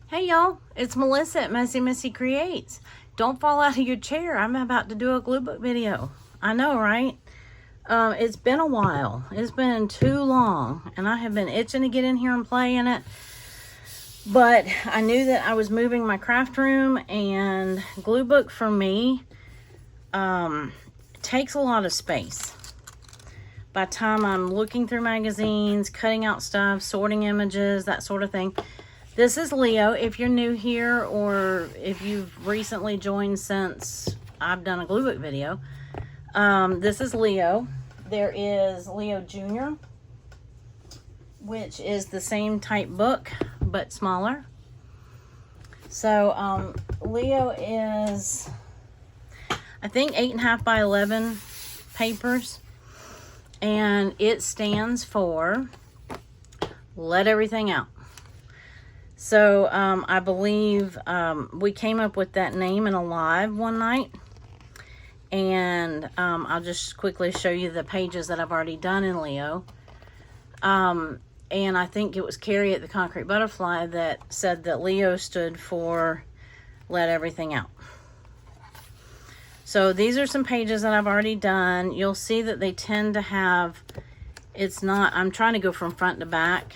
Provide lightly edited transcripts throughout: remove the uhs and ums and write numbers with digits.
Hey y'all, it's Melissa at Messy Missy Creates. Don't fall out of your chair. I'm about to do a Gluebook video. I know, right? It's been a while. It's been too long, and I have been itching to get in here and play in it. But I knew that I was moving my craft room, and Gluebook for me takes a lot of space. By the time I'm looking through magazines, cutting out stuff, sorting images, that sort of thing. This is Leo. If you're new here or if you've recently joined since I've done a Gluebook video, this is Leo. There is Leo Jr., which is the same type book but smaller. So Leo is, I think, 8.5 by 11 papers, and it stands for Let Everything Out. So, I believe, we came up with that name in a live one night, and, I'll just quickly show you the pages that I've already done in Leo. And I think it was Carrie at the Concrete Butterfly that said that Leo stood for Let Everything Out. So these are some pages that I've already done. You'll see that they tend to have, I'm trying to go from front to back.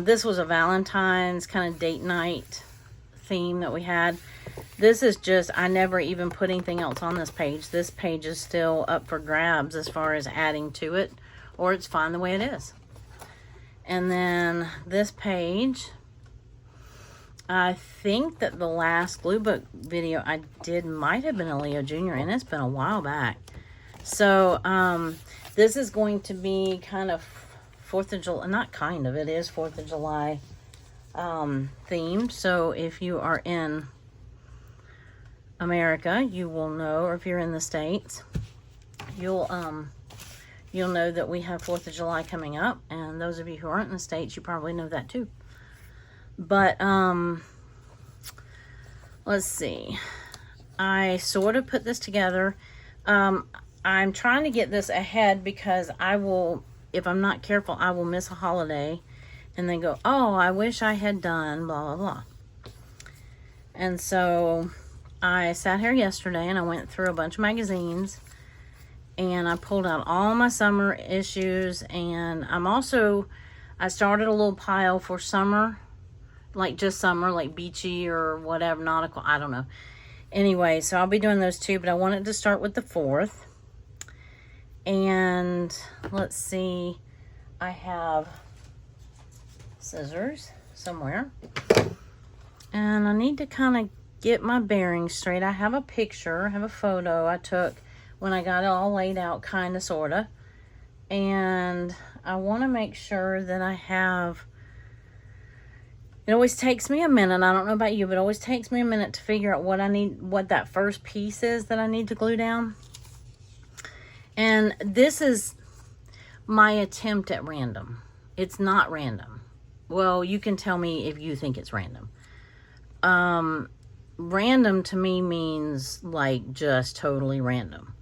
This was a Valentine's kind of date night theme that we had. This is just, I never even put anything else on this page. This page is still up for grabs as far as adding to it, or it's fine the way it is. And then this page, I think that the last Gluebook video I did might have been a Leo Jr., and it's been a while back. So, this is going to be kind of 4th of July, not kind of, it is 4th of July themed. So if you are in America, you will know, or if you're in the States, you'll know that we have 4th of July coming up. And those of you who aren't in the States, you probably know that too. But let's see. I sort of put this together. I'm trying to get this ahead because I will, if I'm not careful, I will miss a holiday and then go, oh, I wish I had done blah, blah, blah. And so I sat here yesterday and I went through a bunch of magazines and I pulled out all my summer issues, and I started a little pile for summer, like just summer, like beachy or whatever, nautical, I don't know. Anyway, so I'll be doing those too, but I wanted to start with the 4th. And let's see, I have scissors somewhere, and I need to kind of get my bearings straight. I have a picture, I have a photo I took when I got it all laid out, kind of, sort of, and I want to make sure that I have, it always takes me a minute, I don't know about you, but it always takes me a minute to figure out what that first piece is that I need to glue down. And this is my attempt at random. It's not random. Well, you can tell me if you think it's random. Random to me means like just totally random.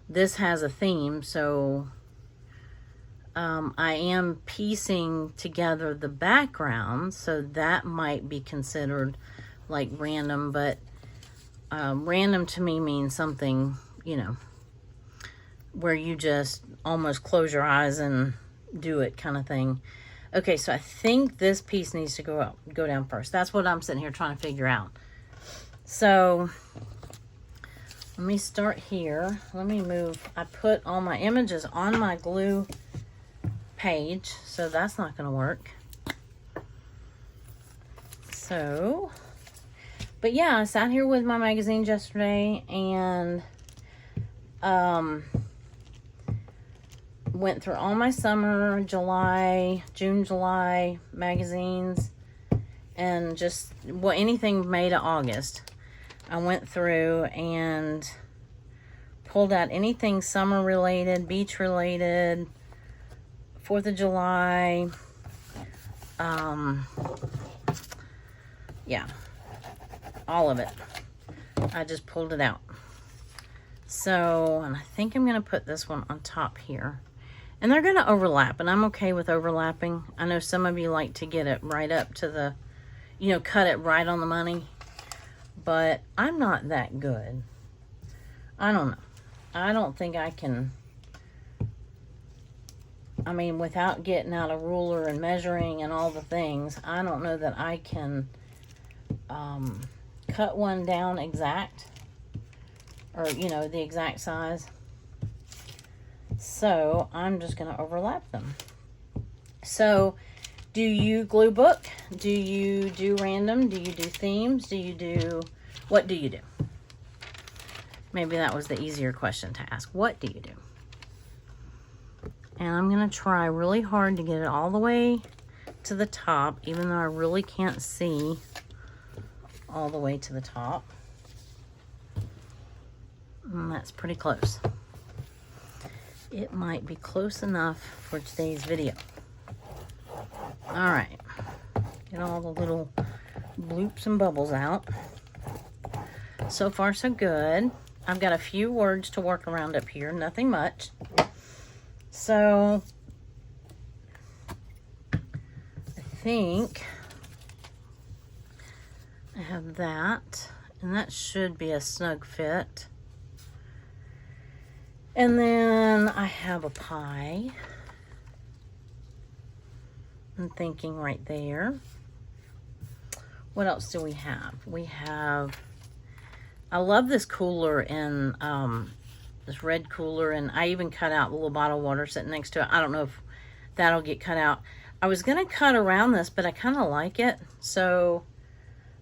This has a theme, so I am piecing together the background, so that might be considered like random, but random to me means something, you know, where you just almost close your eyes and do it kind of thing. Okay, so I think this piece needs to go down first. That's what I'm sitting here trying to figure out. So let me start here. Let me move. I put all my images on my glue page, so that's not going to work. So, but yeah, I sat here with my magazines yesterday and went through all my summer, June, July magazines, and just, well, anything May to August. I went through and pulled out anything summer related, beach related, 4th of July, yeah, all of it. I just pulled it out. So, and I think I'm going to put this one on top here. And they're going to overlap, and I'm okay with overlapping. I know some of you like to get it right up to the you know, cut it right on the money. But I'm not that good. I don't know. I don't think I can. I mean, without getting out a ruler and measuring and all the things, I don't know that I can cut one down exact, or, you know, the exact size. So I'm just going to overlap them. So do you glue book? Do you do random? Do you do themes? Do you do, what do you do? Maybe that was the easier question to ask. What do you do? And I'm going to try really hard to get it all the way to the top, even though I really can't see all the way to the top. And that's pretty close. It might be close enough for today's video. All right. Get all the little bloops and bubbles out. So far, so good. I've got a few words to work around up here, nothing much. So, I think I have that, and that should be a snug fit. And then I have a pie. I'm thinking right there. What else do we have? We have, I love this cooler in, this red cooler, and I even cut out the little bottle of water sitting next to it. I don't know if that'll get cut out. I was going to cut around this, but I kind of like it. So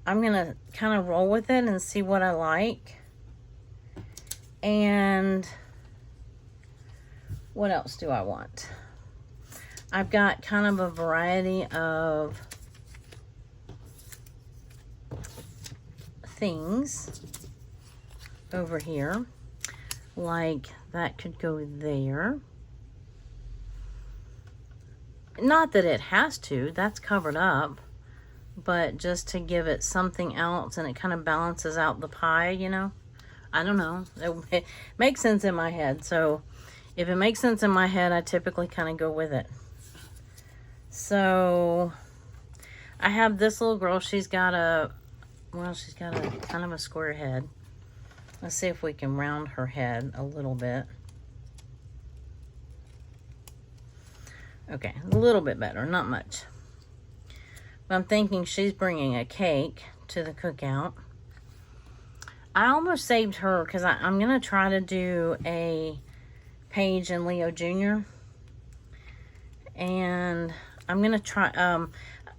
I'm going to kind of roll with it and see what I like. And what else do I want? I've got kind of a variety of things over here. Like that could go there. Not that it has to, that's covered up, but just to give it something else, and it kind of balances out the pie, you know. I don't know, it makes sense in my head. So if it makes sense in my head, I typically kind of go with it. So I have this little girl. She's got a, well, she's got a kind of a square head. Let's see if we can round her head a little bit. Okay, a little bit better, not much. But I'm thinking she's bringing a cake to the cookout. I almost saved her because I'm going to try to do a Paige and Leo Jr. And I'm going to try,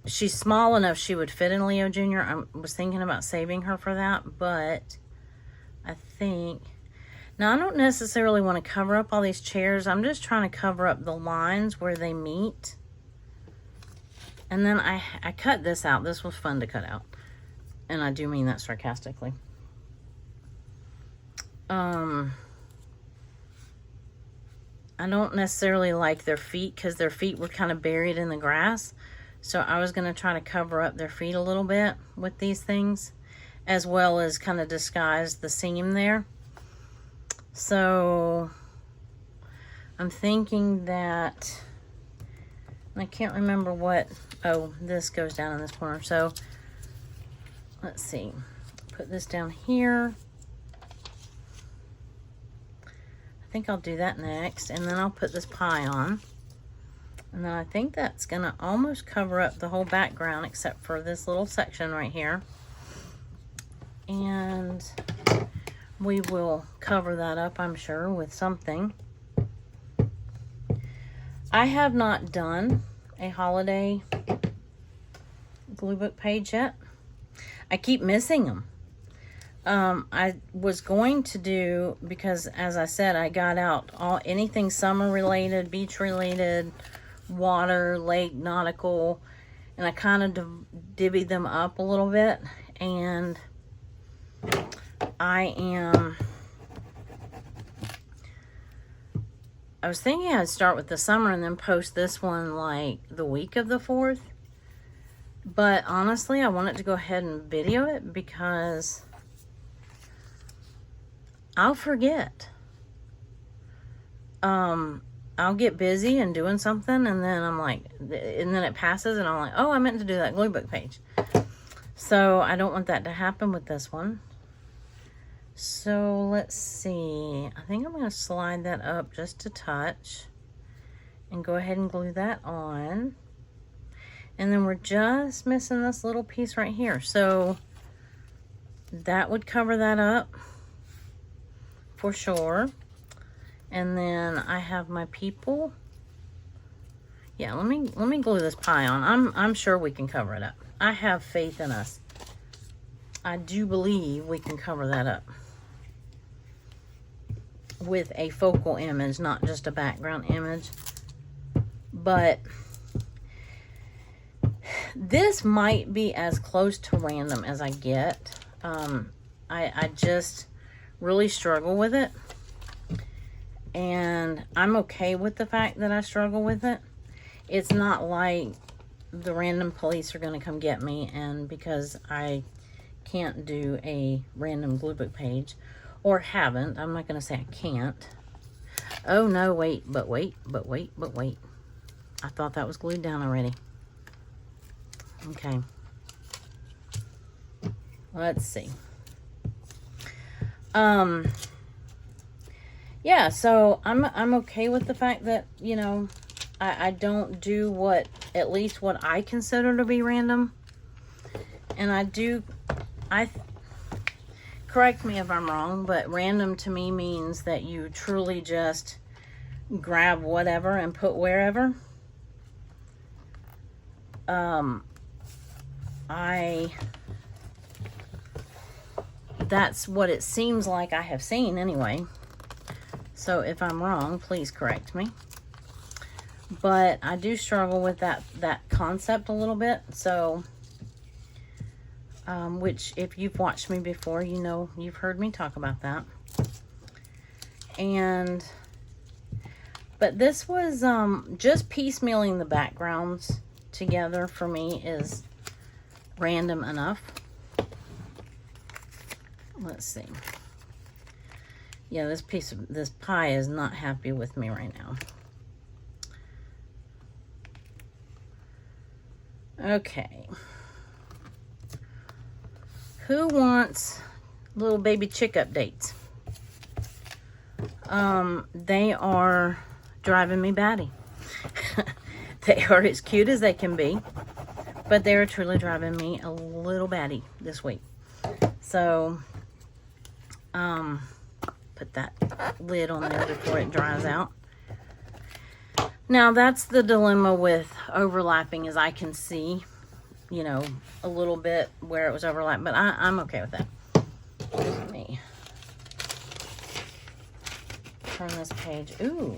she's small enough she would fit in Leo Jr. I was thinking about saving her for that, but I think, now I don't necessarily want to cover up all these chairs. I'm just trying to cover up the lines where they meet. And then I cut this out. This was fun to cut out. And I do mean that sarcastically. I don't necessarily like their feet because their feet were kind of buried in the grass. So I was going to try to cover up their feet a little bit with these things, as well as kind of disguise the seam there. So I'm thinking that, I can't remember what, oh, this goes down in this corner. So let's see, put this down here. I think I'll do that next, and then I'll put this pie on. And then I think that's gonna almost cover up the whole background except for this little section right here. And we will cover that up, I'm sure, with something. I have not done a holiday glue book page yet. I keep missing them. I was going to do, because as I said, I got out anything summer related, beach related, water, lake, nautical, and I kind of divvied them up a little bit. And I was thinking I'd start with the summer and then post this one like the week of the 4th. But honestly, I wanted to go ahead and video it because I'll forget. I'll get busy and doing something, and then I'm like, and then it passes, and I'm like, oh, I meant to do that glue book page. So I don't want that to happen with this one. So let's see. I think I'm going to slide that up just a touch and go ahead and glue that on. And then we're just missing this little piece right here. So that would cover that up for sure. And then I have my people. Yeah, let me glue this pie on. I'm sure we can cover it up. I have faith in us. I do believe we can cover that up with a focal image, not just a background image. But this might be as close to random as I get. I just really struggle with it. And I'm okay with the fact that I struggle with it. It's not like the random police are going to come get me, and because I can't do a random Gluebook page, or haven't, I'm not going to say I can't. Oh no, wait. I thought that was glued down already. Okay. Let's see. Yeah, so I'm okay with the fact that, you know, I don't do what, at least what I consider to be random. And correct me if I'm wrong, but random to me means that you truly just grab whatever and put wherever. That's what it seems like I have seen anyway. So if I'm wrong, please correct me. But I do struggle with that concept a little bit. So, which if you've watched me before, you know, you've heard me talk about that. But this was just piecemealing the backgrounds together for me is random enough. Let's see. Yeah, this pie is not happy with me right now. Okay. Who wants little baby chick updates? They are driving me batty. They are as cute as they can be, but they are truly driving me a little batty this week. So, put that lid on there before it dries out. Now, that's the dilemma with overlapping, is I can see, you know, a little bit where it was overlapped, but I'm okay with that. Let me turn this page. Ooh,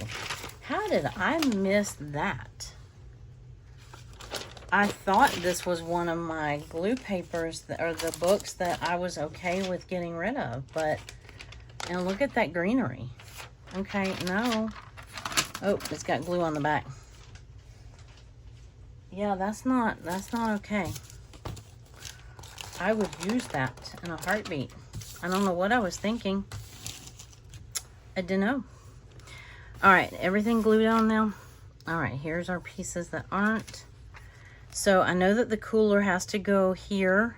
how did I miss that? I thought this was one of my glue papers, or the books that I was okay with getting rid of, but, and look at that greenery. Okay, no. Oh, it's got glue on the back. Yeah, that's not okay. I would use that in a heartbeat. I don't know what I was thinking. I don't know. All right, everything glued on now. All right, here's our pieces that aren't. So I know that the cooler has to go here,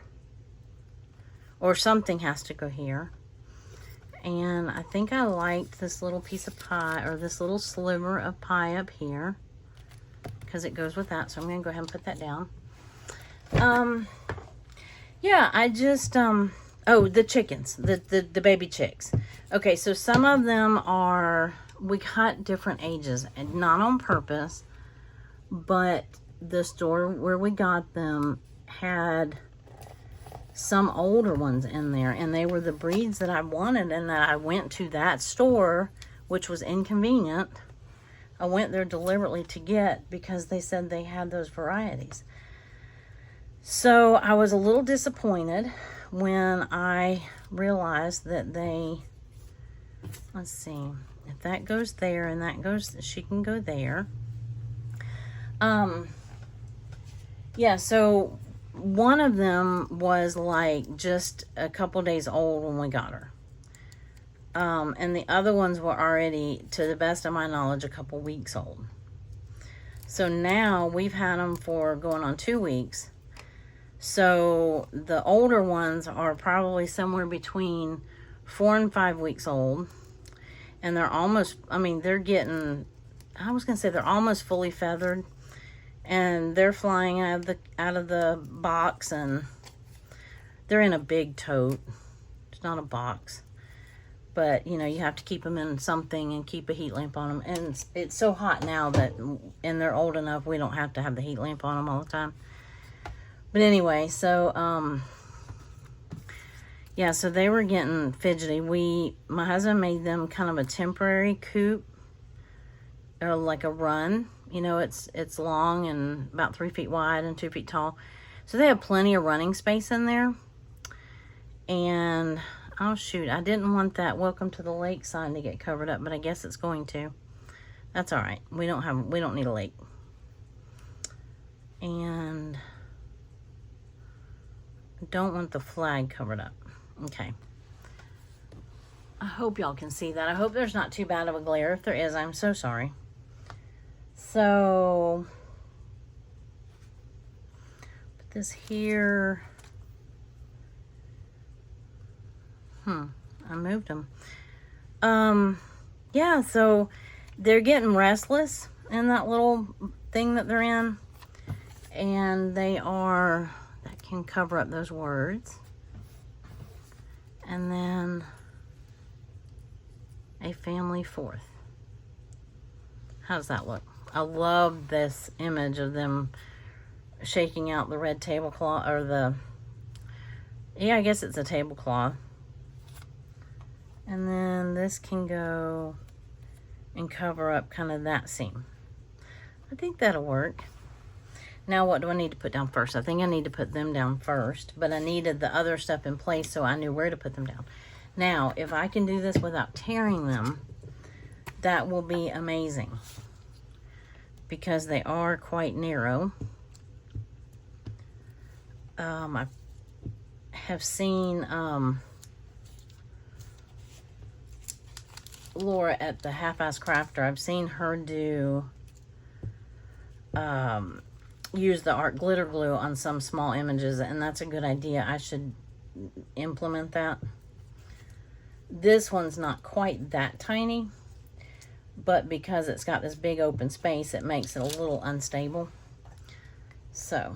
or something has to go here. And I think I liked this little piece of pie, or this little sliver of pie up here, because it goes with that. So I'm going to go ahead and put that down. Yeah, I just, oh, the chickens, the baby chicks. Okay, so some of them are, we got different ages, and not on purpose, but the store where we got them had some older ones in there, and they were the breeds that I wanted, and that I went to that store, which was inconvenient. I went there deliberately to get, because they said they had those varieties. So I was a little disappointed when I realized that they, let's see, if that goes there and that goes, she can go there. Yeah, so one of them was like just a couple days old when we got her. And the other ones were already, to the best of my knowledge, a couple weeks old. So now we've had them for going on 2 weeks. So the older ones are probably somewhere between 4 and 5 weeks old. And they're almost, I mean, they're getting, I was going to say they're almost fully feathered. And they're flying out of the box, and they're in a big tote. It's not a box. But, you know, you have to keep them in something and keep a heat lamp on them. And it's so hot now that, and they're old enough, we don't have to have the heat lamp on them all the time. But anyway, so, yeah, so they were getting fidgety. My husband made them kind of a temporary coop, or like a run. You know, it's long and about 3 feet wide and 2 feet tall. So they have plenty of running space in there. And, oh shoot, I didn't want that welcome to the lake sign to get covered up, but I guess it's going to. That's all right. We don't need a lake. And I don't want the flag covered up. Okay. I hope y'all can see that. I hope there's not too bad of a glare. If there is, I'm so sorry. So, put this here. I moved them. Yeah, so they're getting restless in that little thing that they're in. And that can cover up those words. And then a family fourth. How does that look? I love this image of them shaking out the red tablecloth, or yeah, I guess it's a tablecloth. And then this can go and cover up kind of that seam. I think that'll work. Now what do I need to put down first? I think I need to put them down first, but I needed the other stuff in place so I knew where to put them down. Now, if I can do this without tearing them, that will be amazing, because they are quite narrow. I have seen Laura at the Half-Ass Crafter. I've seen her use the art glitter glue on some small images, and that's a good idea. I should implement that. This one's not quite that tiny, but because it's got this big open space, it makes it a little unstable. So,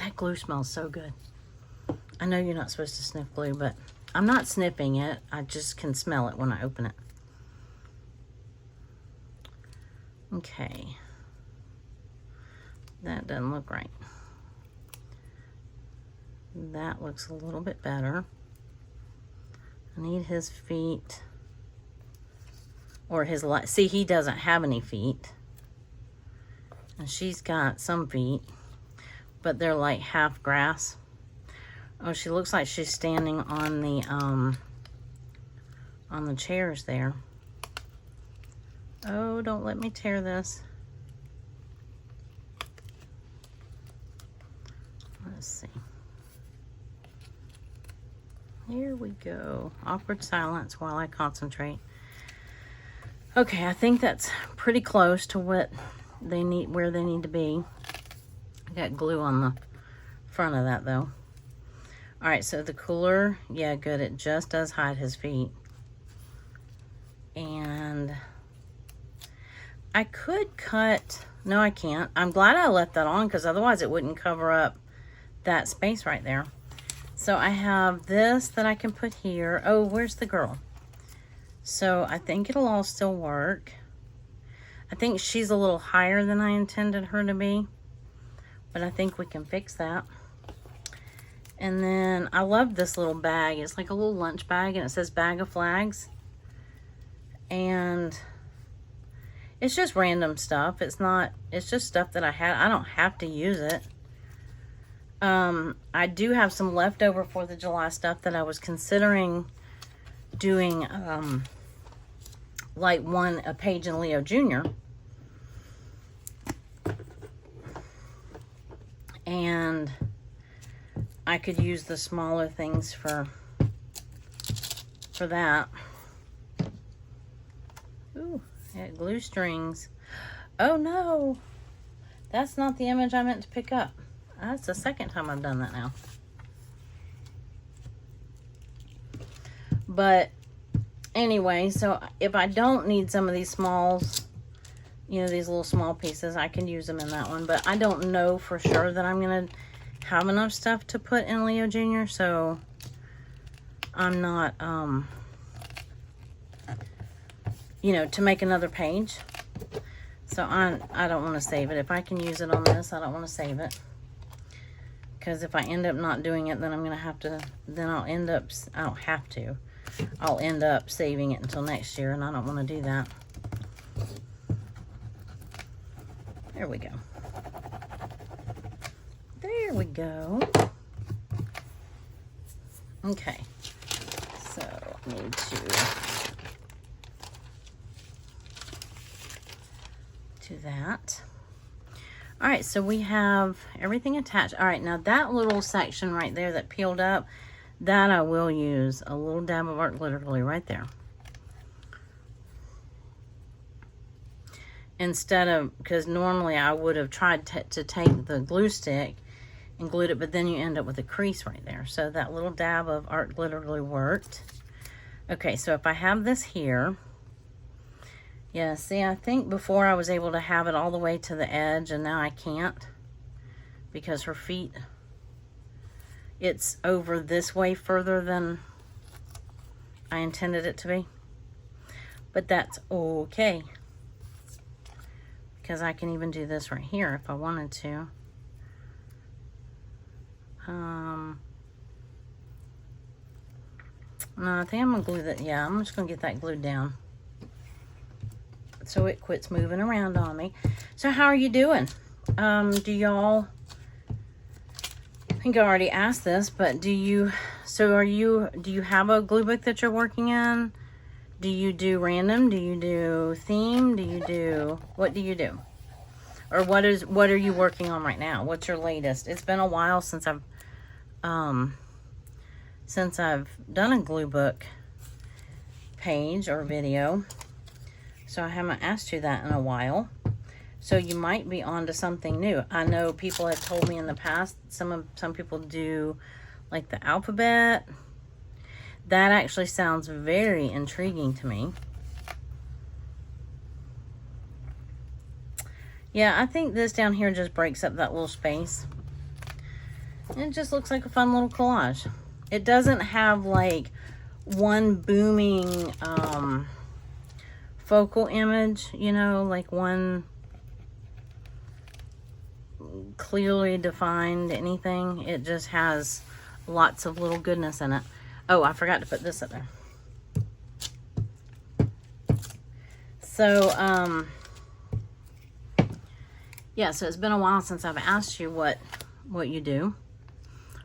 that glue smells so good. I know you're not supposed to sniff glue, but I'm not sniffing it. I just can smell it when I open it. Okay. That doesn't look right. That looks a little bit better. I need his feet. Or his legs. See, he doesn't have any feet. And she's got some feet, but they're like half grass. Oh, she looks like she's standing on the chairs there. Oh, don't let me tear this. Let's see. Here we go. Awkward silence while I concentrate. Okay, I think that's pretty close to what they need, where they need to be. I got glue on the front of that though. All right, so the cooler, yeah, good. It just does hide his feet. And I could cut, no, I can't. I'm glad I left that on, because otherwise it wouldn't cover up that space right there. So I have this that I can put here. Oh, where's the girl? So I think it'll all still work. I think she's a little higher than I intended her to be, but I think we can fix that. And then I love this little bag. It's like a little lunch bag, and it says bag of flags. And it's just random stuff. It's just stuff that I had. I don't have to use it. I do have some leftover 4th of July stuff that I was considering doing, like a page in Leo Jr. And I could use the smaller things for that. Ooh, it glue strings. Oh no, that's not the image I meant to pick up. That's the second time I've done that now. But anyway, so if I don't need some of these smalls, you know, these little small pieces, I can use them in that one. But I don't know for sure that I'm going to have enough stuff to put in Leo Jr., so I'm not, you know, to make another page. So I don't want to save it. If I can use it on this, I don't want to save it. Because if I end up not doing it, then I'm going to have to, then I'll end up, I don't have to. I'll end up saving it until next year, and I don't want to do that. There we go. There we go. Okay. So, need to do that. All right, so we have everything attached. All right, now that little section right there that peeled up, that I will use a little dab of art glitter glue right there. Instead of, because normally I would have tried to take the glue stick and glued it, but then you end up with a crease right there. So that little dab of art glitter glue worked. Okay, so if I have this here, yeah, see, I think before I was able to have it all the way to the edge, and now I can't because her feet, it's over this way further than I intended it to be. But that's okay, because I can even do this right here if I wanted to. No, I think I'm gonna glue that. Yeah, I'm just gonna get that glued down so it quits moving around on me. So how are you doing? Do y'all, I think I already asked this, but do you have a glue book that you're working in? Do you do random? Do you do theme? What do you do? Or what are you working on right now? What's your latest? It's been a while since I've done a glue book page or video. So I haven't asked you that in a while. So you might be onto something new. I know people have told me in the past, some people do like the alphabet. That actually sounds very intriguing to me. Yeah, I think this down here just breaks up that little space. And it just looks like a fun little collage. It doesn't have like one booming focal image, you know, like one clearly defined anything. It just has lots of little goodness in it. Oh, I forgot to put this up there. So, yeah, so it's been a while since I've asked you what you do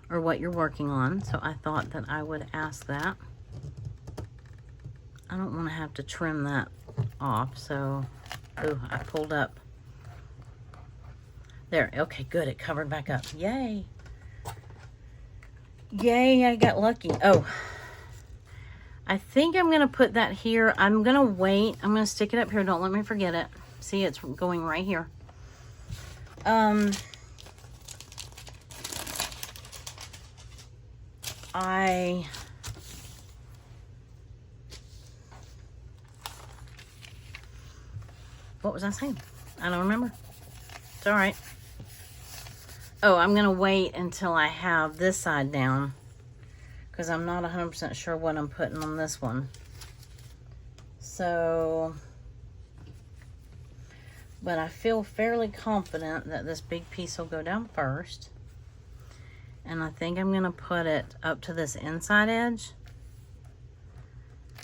or what you're working on. So I thought that I would ask that. I don't want to have to trim that off. So, oh, I pulled up. There, okay, good. It covered back up. Yay. Yay, I got lucky. Oh, I think I'm going to put that here. I'm going to wait. I'm going to stick it up here. Don't let me forget it. See, it's going right here. What was I saying? I don't remember. It's all right. Oh, I'm going to wait until I have this side down because I'm not 100% sure what I'm putting on this one. So, but I feel fairly confident that this big piece will go down first. And I think I'm going to put it up to this inside edge.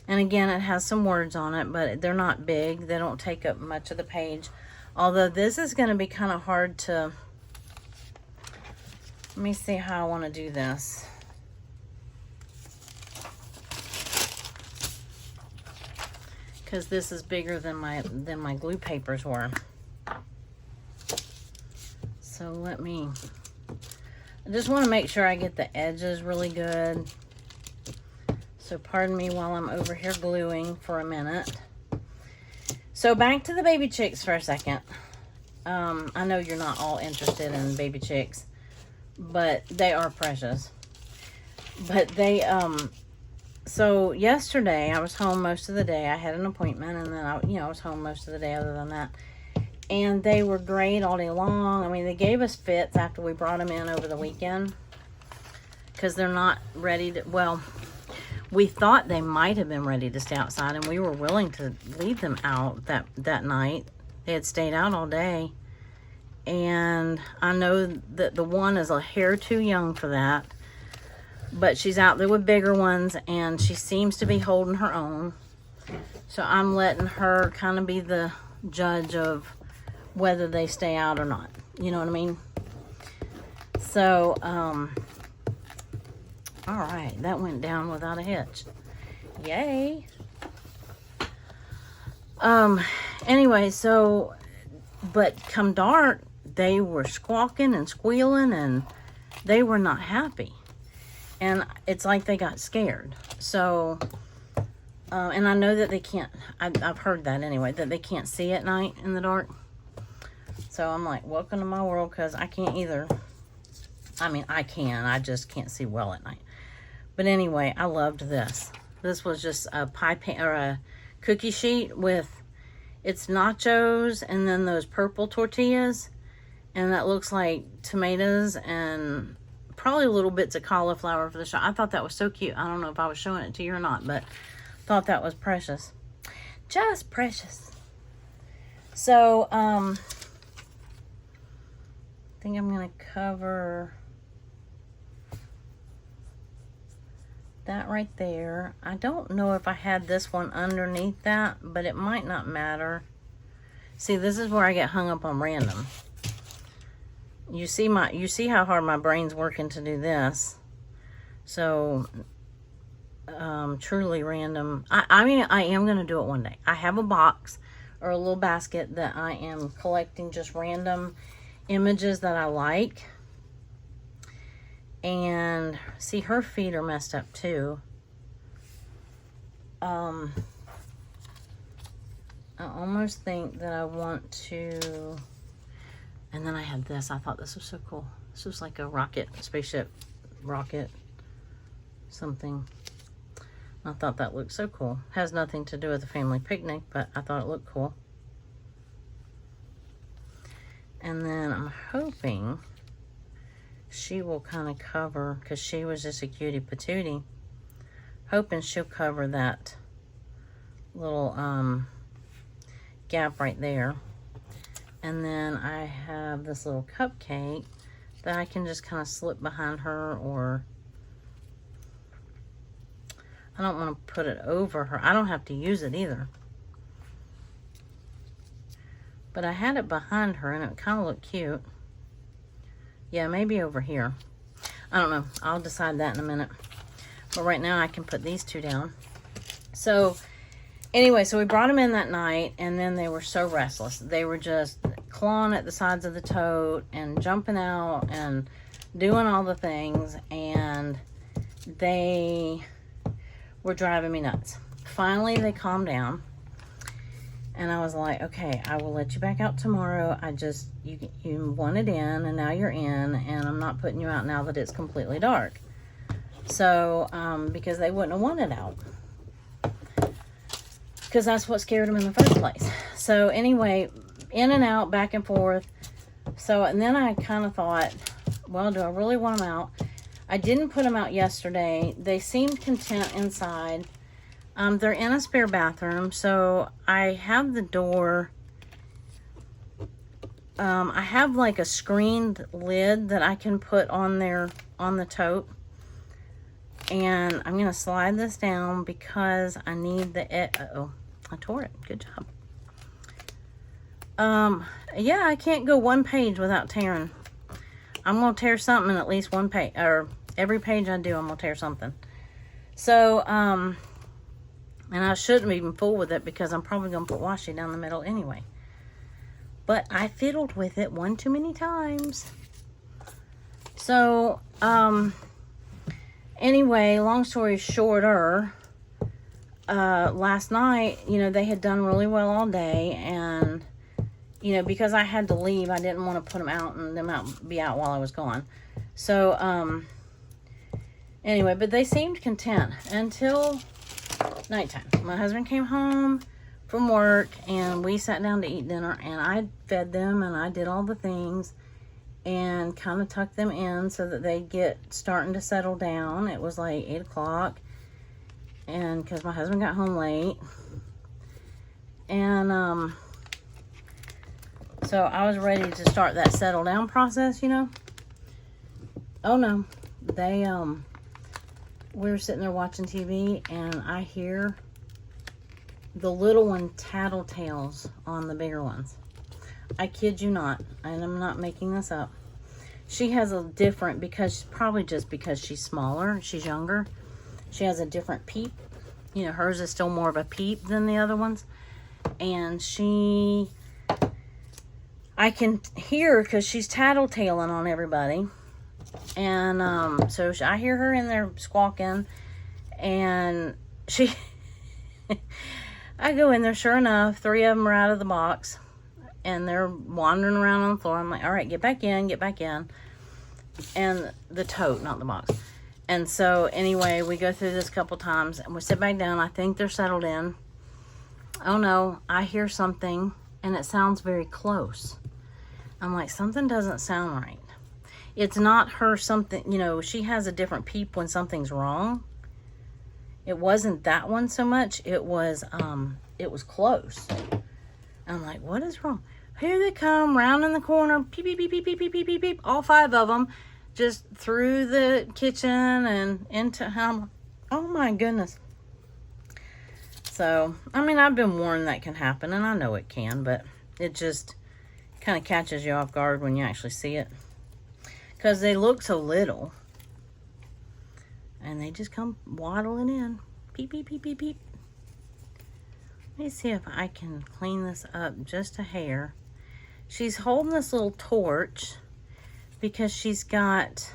And again, it has some words on it, but they're not big. They don't take up much of the page. Although this is going to be kind of hard to... Let me see how I want to do this. Because this is bigger than my glue papers were. So let me... I just want to make sure I get the edges really good. So pardon me while I'm over here gluing for a minute. So back to the baby chicks for a second. I know you're not all interested in baby chicks. but they are precious. But they, so yesterday I was home most of the day. I had an appointment, and then I was home most of the day other than that. And they were great all day long. I mean, they gave us fits after we brought them in over the weekend, because they're not ready to, well, we thought they might have been ready to stay outside, and we were willing to leave them out that night. They had stayed out all day. And I know that the one is a hair too young for that. But she's out there with bigger ones, and she seems to be holding her own. So I'm letting her kind of be the judge of whether they stay out or not. You know what I mean? So, all right. That went down without a hitch. Yay. Anyway, so, but come dark, they were squawking and squealing, and they were not happy. And it's like they got scared. So, and I know that they can't, I've heard that anyway, that they can't see at night in the dark. So I'm like, welcome to my world, because I can't either. I mean, I can, I just can't see well at night. But anyway, I loved this. This was just a pie pan, or a cookie sheet with, it's nachos and then those purple tortillas. And that looks like tomatoes and probably little bits of cauliflower for the shot. I thought that was so cute. I don't know if I was showing it to you or not, but thought that was precious. Just precious. So, I think I'm going to cover that right there. I don't know if I had this one underneath that, but it might not matter. See, this is where I get hung up on random. You see how hard my brain's working to do this. So, truly random. I mean, I am going to do it one day. I have a box or a little basket that I am collecting just random images that I like. And see, her feet are messed up too. I almost think that I want to... And then I had this. I thought this was so cool. This was like a rocket, spaceship, rocket, something. I thought that looked so cool. Has nothing to do with the family picnic, but I thought it looked cool. And then I'm hoping she will kind of cover, because she was just a cutie patootie, hoping she'll cover that little gap right there. And then I have this little cupcake that I can just kind of slip behind her, or I don't want to put it over her. I don't have to use it either. But I had it behind her and it kind of looked cute. Yeah, maybe over here. I don't know. I'll decide that in a minute. But right now I can put these two down. So anyway, so we brought them in that night, and then they were so restless. They were just clawing at the sides of the tote and jumping out and doing all the things, and they were driving me nuts. Finally, they calmed down, and I was like, okay, I will let you back out tomorrow. You wanted in, and now you're in, and I'm not putting you out now that it's completely dark. So, because they wouldn't have wanted out. Because that's what scared them in the first place. So anyway, in and out, back and forth. So, and then I kind of thought, well, do I really want them out? I didn't put them out yesterday. They seemed content inside. They're in a spare bathroom, so I have the door. I have like a screened lid that I can put on there on the tote. And I'm going to slide this down because I need the... Uh-oh. I tore it. Good job. Yeah, I can't go one page without tearing. I'm going to tear something in at least one page. Or every page I do, I'm going to tear something. So, and I shouldn't even fool with it because I'm probably going to put washi down the middle anyway. But I fiddled with it one too many times. So, anyway, long story shorter, last night, you know, they had done really well all day, and you know, because I had to leave, I didn't want to put them out and be out while I was gone. So, anyway, but they seemed content until nighttime. My husband came home from work and we sat down to eat dinner, and I fed them and I did all the things and kind of tucked them in so that they get starting to settle down. It was like 8 o'clock, and because my husband got home late, and so I was ready to start that settle down process, you know. Oh no, they we were sitting there watching TV, and I hear the little one tattletales on the bigger ones. I kid you not, and I'm not making this up. She has a different, probably just because she's smaller, she's younger, she has a different peep. You know, hers is still more of a peep than the other ones. And I can hear her because she's tattletaling on everybody. And so I hear her in there squawking, and I go in there, sure enough, 3 of them are out of the box, and they're wandering around on the floor. I'm like, all right, get back in. And the tote, not the box. And so anyway, we go through this a couple times, and we sit back down. I think they're settled in. Oh no, I hear something, and it sounds very close. I'm like, something doesn't sound right. It's not her something, you know, she has a different peep when something's wrong. It wasn't that one so much. It was close. I'm like, what is wrong? Here they come, round in the corner, peep, peep, peep, peep, peep, peep, peep, peep, peep, all 5 of them, just through the kitchen and into him. Oh my goodness. So, I mean, I've been warned that can happen, and I know it can, but it just kind of catches you off guard when you actually see it. Because they look so little. And they just come waddling in. Peep, peep, peep, peep, peep. Let me see if I can clean this up just a hair. She's holding this little torch because she's got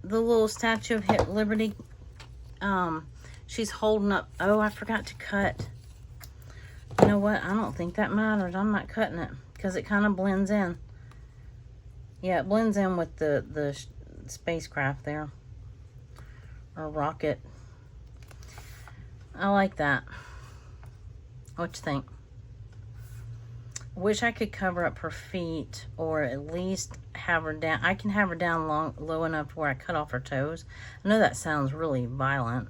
the little Statue of Liberty. She's holding up. Oh, I forgot to cut. You know what? I don't think that matters. I'm not cutting it because it kind of blends in. Yeah, it blends in with the spacecraft there. Or rocket. I like that. What you think? Wish I could cover up her feet, or at least have her down. I can have her down low enough to where I cut off her toes. I know that sounds really violent,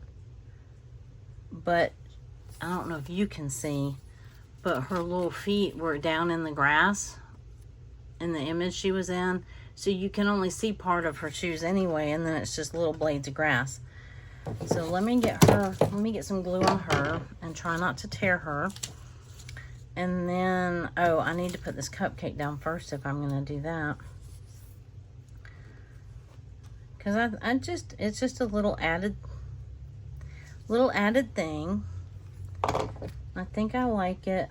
but I don't know if you can see, but her little feet were down in the grass in the image she was in. So you can only see part of her shoes anyway, and then it's just little blades of grass. So let me get some glue on her and try not to tear her. And then, oh, I need to put this cupcake down first if I'm going to do that. Because it's just a little added thing. I think I like it.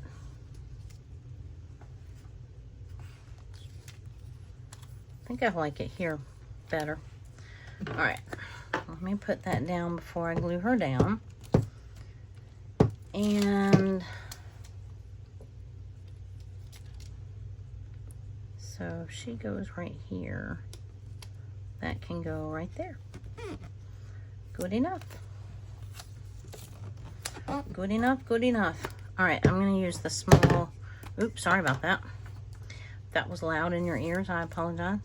I think I like it here better. All right, let me put that down before I glue her down. And so she goes right here. That can go right there. Good enough. Good enough, good enough. All right, I'm going to use the small, oops, sorry about that. If that was loud in your ears, I apologize.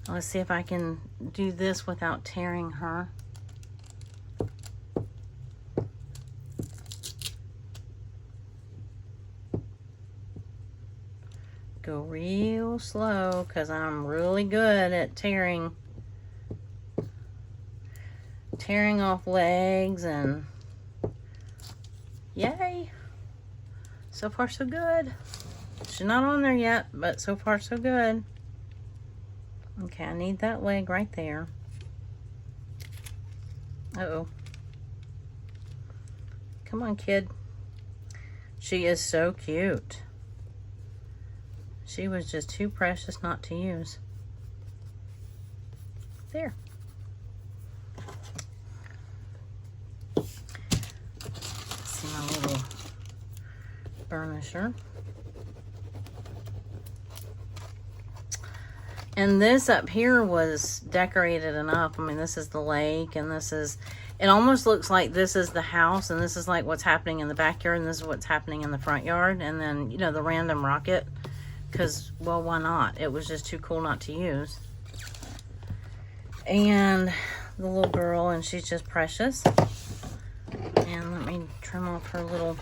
Let's see if I can do this without tearing her. Go real slow, because I'm really good at tearing off legs, and yay. So far so good. She's not on there yet, but so far so good. Okay, I need that leg right there. Uh-oh. Come on, kid. She is so cute. She was just too precious not to use. There. See my little burnisher. And this up here was decorated enough. I mean, this is the lake, and this is, it almost looks like this is the house, and this is like what's happening in the backyard, and this is what's happening in the front yard. And then, you know, the random rocket, because, well, why not? It was just too cool not to use. And the little girl, and she's just precious. And let me trim off her little,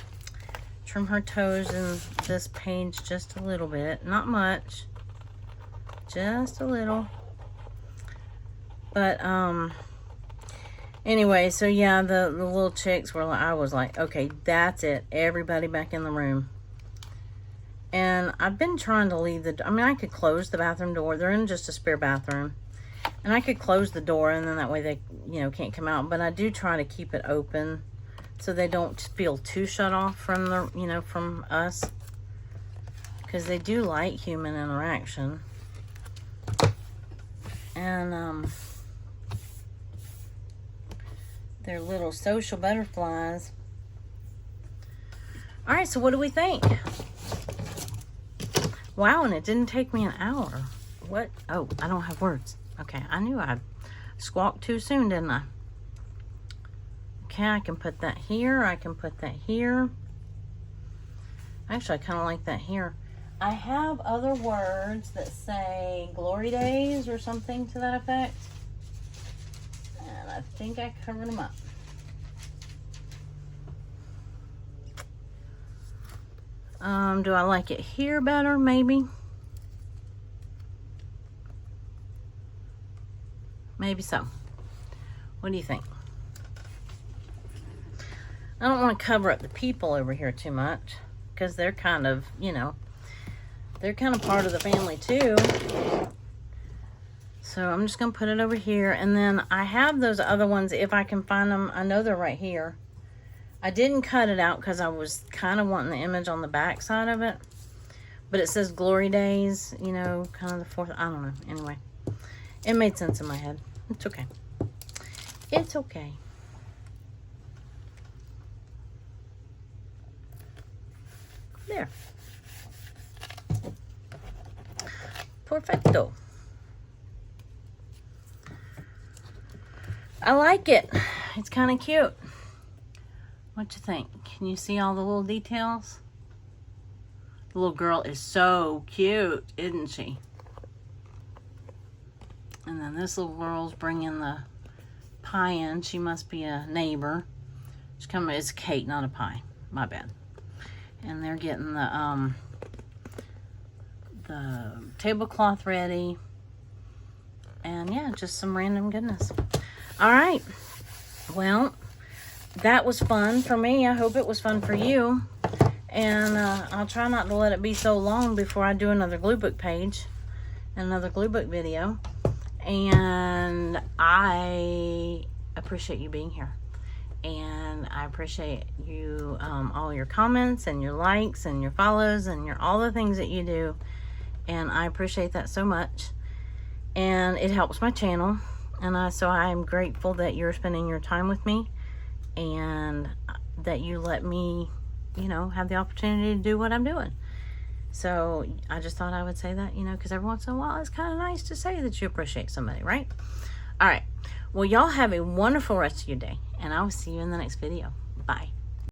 trim her toes in this page just a little bit. Not much. Just a little. But anyway, so yeah, the little chicks were like, I was like, okay, that's it, everybody back in the room. And I've been trying to leave the, I mean, I could close the bathroom door. They're in just a spare bathroom, and I could close the door, and then that way they, you know, can't come out. But I do try to keep it open so they don't feel too shut off from the, you know, from us, because they do like human interaction. And they're little social butterflies. All right, so what do we think? Wow, and it didn't take me an hour. What? Oh, I don't have words. Okay, I knew I squawked too soon, didn't I? Okay, I can put that here. I can put that here. Actually, I kind of like that here. I have other words that say glory days or something to that effect. And I think I covered them up. Do I like it here better? Maybe. Maybe so. What do you think? I don't want to cover up the people over here too much, because they're kind of, you know, they're kind of part of the family too. So I'm just going to put it over here. And then I have those other ones, if I can find them. I know they're right here. I didn't cut it out because I was kind of wanting the image on the back side of it. But it says glory days, you know, kind of the 4th. I don't know. Anyway, it made sense in my head. It's okay. It's okay. There. Perfecto. I like it. It's kind of cute. What you think? Can you see all the little details? The little girl is so cute, isn't she? And then this little girl's bringing the pie in. She must be a neighbor. She's coming. It's a cake, not a pie. My bad. And they're getting the tablecloth ready. And yeah, just some random goodness. All right. Well, that was fun for me. I hope it was fun for you. And I'll try not to let it be so long before I do another Gluebook page, another Gluebook video. And I appreciate you being here. And I appreciate you, all your comments and your likes and your follows and all the things that you do. And I appreciate that so much. And it helps my channel. And so I'm grateful that you're spending your time with me, and that you let me, you know, have the opportunity to do what I'm doing. So I just thought I would say that, you know, because every once in a while it's kind of nice to say that you appreciate somebody, right? All right. Well, y'all have a wonderful rest of your day, and I will see you in the next video. Bye.